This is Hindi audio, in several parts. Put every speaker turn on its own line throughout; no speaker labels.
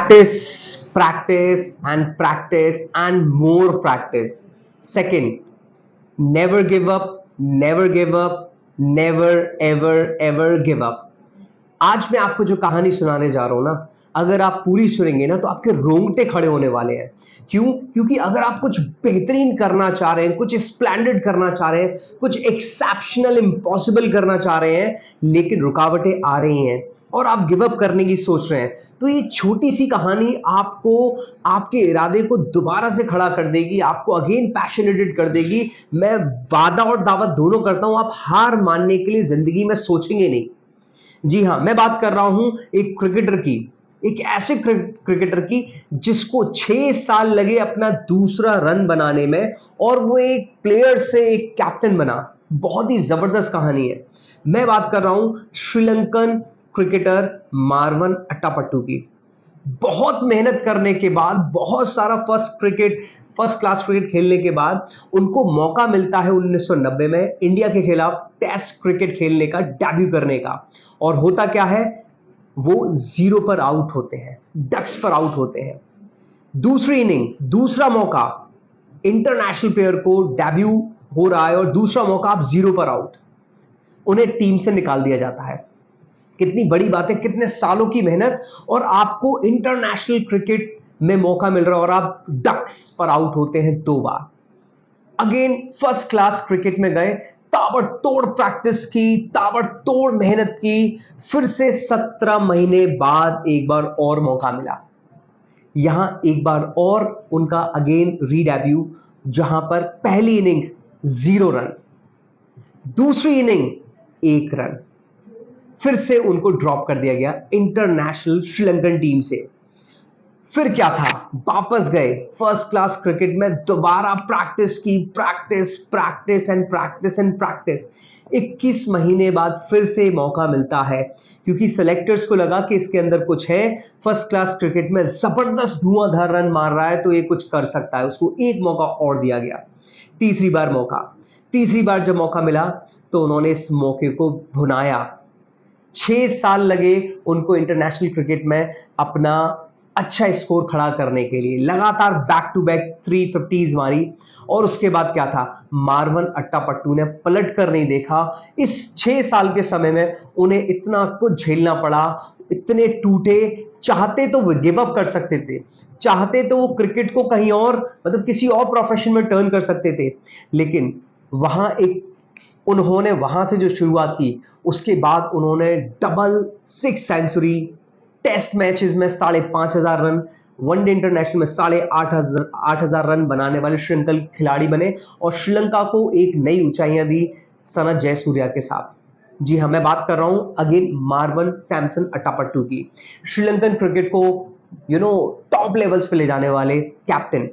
practice and practice and more practice. Second, never give up, never give up, never ever ever give up. आज मैं आपको जो कहानी सुनाने जा रहा हूं ना, अगर आप पूरी सुनेंगे ना तो आपके रोंगटे खड़े होने वाले हैं। क्यों? क्योंकि अगर आप कुछ बेहतरीन करना चाह रहे हैं, कुछ स्प्लेंडेड करना चाह रहे हैं, कुछ एक्सेप्शनल इम्पॉसिबल करना चाह रहे हैं, लेकिन रुकावटें आ रही हैं और आप गिव अप करने की सोच रहे हैं, तो ये छोटी सी कहानी आपको आपके इरादे को दोबारा से खड़ा कर देगी, आपको अगेन पैशनेटेड कर देगी। मैं वादा और दावत दोनों करता हूं, आप हार मानने के लिए जिंदगी में सोचेंगे नहीं। जी हाँ, मैं बात कर रहा हूं एक क्रिकेटर की, एक ऐसे क्रिकेटर की जिसको 6 साल लगे अपना दूसरा रन बनाने में और वो एक प्लेयर से एक कैप्टन बना। बहुत ही जबरदस्त कहानी है। मैं बात कर रहा हूं श्रीलंकन क्रिकेटर मारवन अट्टापट्टू की। बहुत मेहनत करने के बाद, बहुत सारा फर्स्ट क्लास क्रिकेट खेलने के बाद उनको मौका मिलता है 1990 में इंडिया के खिलाफ टेस्ट क्रिकेट खेलने का, डेब्यू करने का। और होता क्या है, वो 0 पर आउट होते हैं, डक्स पर आउट होते हैं। दूसरी इनिंग, दूसरा मौका, इंटरनेशनल प्लेयर को डेब्यू हो रहा है और दूसरा मौका, आप 0 पर आउट, उन्हें टीम से निकाल दिया जाता है। कितनी बड़ी बात है, कितने सालों की मेहनत, और आपको इंटरनेशनल क्रिकेट में मौका मिल रहा है और आप डक्स पर आउट होते हैं 2 बार। अगेन फर्स्ट क्लास क्रिकेट में गए, ताबड़तोड़ प्रैक्टिस की, ताबड़तोड़ मेहनत की, फिर से 17 महीने बाद एक बार और मौका मिला। यहां एक बार और उनका अगेन रीडेब्यू, जहां पर पहली इनिंग 0 रन, दूसरी इनिंग 1 रन, फिर से उनको ड्रॉप कर दिया गया इंटरनेशनल श्रीलंकन टीम से। फिर क्या था, वापस गए फर्स्ट क्लास क्रिकेट में, दोबारा प्रैक्टिस की, practice practice and practice and practice. 21 महीने बाद फिर से मौका मिलता है, क्योंकि सेलेक्टर्स को लगा कि इसके अंदर कुछ है, फर्स्ट क्लास क्रिकेट में जबरदस्त धुआंधार रन मार रहा है, तो ये कुछ कर सकता है। उसको एक मौका और दिया गया, तीसरी बार मौका। तीसरी बार जब मौका मिला तो उन्होंने इस मौके को भुनाया। 6 साल लगे उनको इंटरनेशनल क्रिकेट में अपना अच्छा स्कोर खड़ा करने के लिए, लगातार बैक टू बैक 350s मारी। और उसके बाद क्या था, मारवन अट्टापट्टू ने पलट कर नहीं देखा। इस 6 साल के समय में उन्हें इतना कुछ झेलना पड़ा, इतने टूटे। चाहते तो वो गिव अप कर सकते थे, चाहते तो वो क्रिकेट को कहीं और, मतलब किसी और प्रोफेशन में टर्न कर सकते थे, लेकिन वहां एक उन्होंने वहां से जो शुरुआत की, उसके बाद उन्होंने डबल 6 सेंचुरी, टेस्ट मैचेस में 5,500 रन, वनडे इंटरनेशनल में 8,500 रन बनाने वाले श्रीलंकन खिलाड़ी बने और श्रीलंका को एक नई ऊंचाइयां दी सनत जयसूर्या के साथ। जी हाँ, मैं बात कर रहा हूं अगेन मारवन सैमसन अट्टापट्टू की, श्रीलंकन क्रिकेट को टॉप लेवल्स पे ले जाने वाले कैप्टन।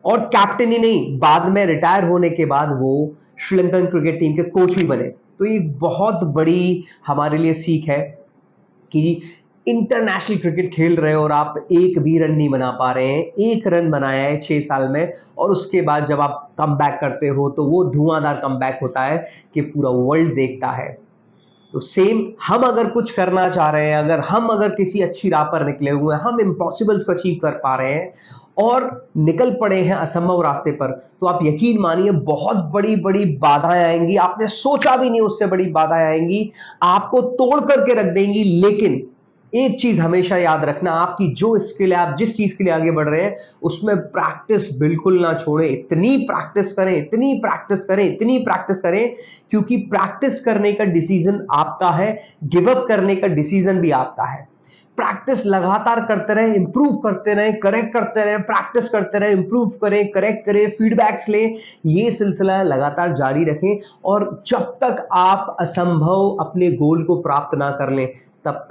और कैप्टन ही नहीं, बाद में रिटायर होने के बाद वो श्रीलंकन क्रिकेट टीम के कोच भी बने। तो ये बहुत बड़ी हमारे लिए सीख है कि इंटरनेशनल क्रिकेट खेल रहे हो और आप एक भी रन नहीं बना पा रहे हैं। 1 रन बनाया है 6 साल में, और उसके बाद जब आप कम बैक करते हो तो वो धुआंधार कम बैक होता है कि पूरा वर्ल्ड देखता है। तो सेम हम अगर कुछ करना चाह रहे हैं, अगर किसी अच्छी राह पर निकले हुए हैं, हम इम्पॉसिबल्स को अचीव कर पा रहे हैं और निकल पड़े हैं असंभव रास्ते पर, तो आप यकीन मानिए बहुत बड़ी बड़ी बाधाएं आएंगी, आपने सोचा भी नहीं उससे बड़ी बाधाएं आएंगी, आपको तोड़ करके रख देंगी। लेकिन एक चीज हमेशा याद रखना, आपकी जो स्किल है, आप जिस चीज के लिए आगे बढ़ रहे हैं, उसमें प्रैक्टिस बिल्कुल ना छोड़ें। इतनी प्रैक्टिस करें, इतनी प्रैक्टिस करें, इतनी प्रैक्टिस करें, क्योंकि प्रैक्टिस करने का डिसीजन आपका है, गिव अप करने का डिसीजन भी आपका है। प्रैक्टिस लगातार करते रहे, इंप्रूव करते रहे, करेक्ट करते रहे, प्रैक्टिस करते रहे, इंप्रूव करें, करेक्ट करें, फीडबैक्स लें, ये सिलसिला लगातार जारी रखें। और जब तक आप असंभव अपने गोल को प्राप्त ना कर लें, तब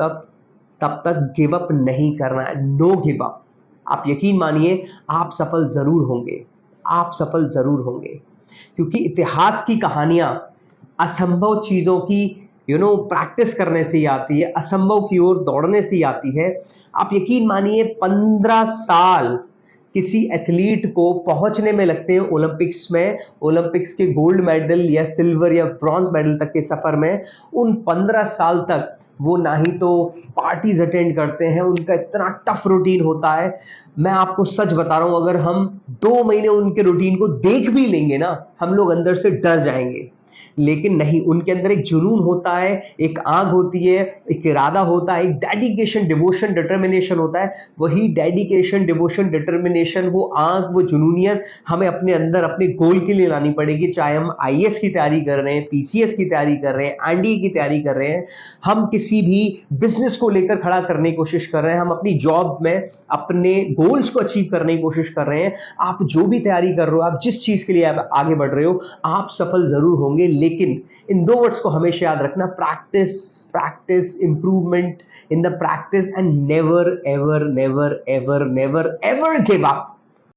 तक गिव अप नहीं करना है, नो गिव अप। आप यकीन मानिए आप सफल जरूर होंगे, आप सफल जरूर होंगे, क्योंकि इतिहास की कहानियां असंभव चीजों की प्रैक्टिस करने से ही आती है, असंभव की ओर दौड़ने से ही आती है। आप यकीन मानिए 15 साल किसी एथलीट को पहुंचने में लगते हैं ओलंपिक्स में, ओलंपिक्स के गोल्ड मेडल या सिल्वर या ब्रॉन्ज मेडल तक के सफर में, उन 15 साल तक वो ना ही तो पार्टीज अटेंड करते हैं, उनका इतना टफ रूटीन होता है। मैं आपको सच बता रहा हूं, अगर हम 2 महीने उनके रूटीन को देख भी लेंगे ना, हम लोग अंदर से डर जाएंगे। लेकिन नहीं, उनके अंदर एक जुनून होता है, एक आग होती है, एक इरादा होता है, एक डेडिकेशन, डिवोशन, डिटर्मिनेशन होता है। वही डेडिकेशन, डिवोशन, डिटर्मिनेशन, वो आग, वो जुनूनियत हमें अपने अंदर अपने गोल के लिए लानी पड़ेगी। चाहे हम आईएएस की तैयारी कर रहे हैं, पीसीएस की तैयारी कर रहे हैं, एनडीए की तैयारी कर रहे हैं, हम किसी भी बिजनेस को लेकर खड़ा करने की कोशिश कर रहे हैं, हम अपनी जॉब में अपने गोल्स को अचीव करने की कोशिश कर रहे हैं। आप जो भी तैयारी कर रहे हो, आप जिस चीज के लिए आप आगे बढ़ रहे हो, आप सफल जरूर होंगे। लेकिन इन 2 वर्ड्स को हमेशा याद रखना, practice, practice, improvement in the practice, and never ever never ever never ever give up.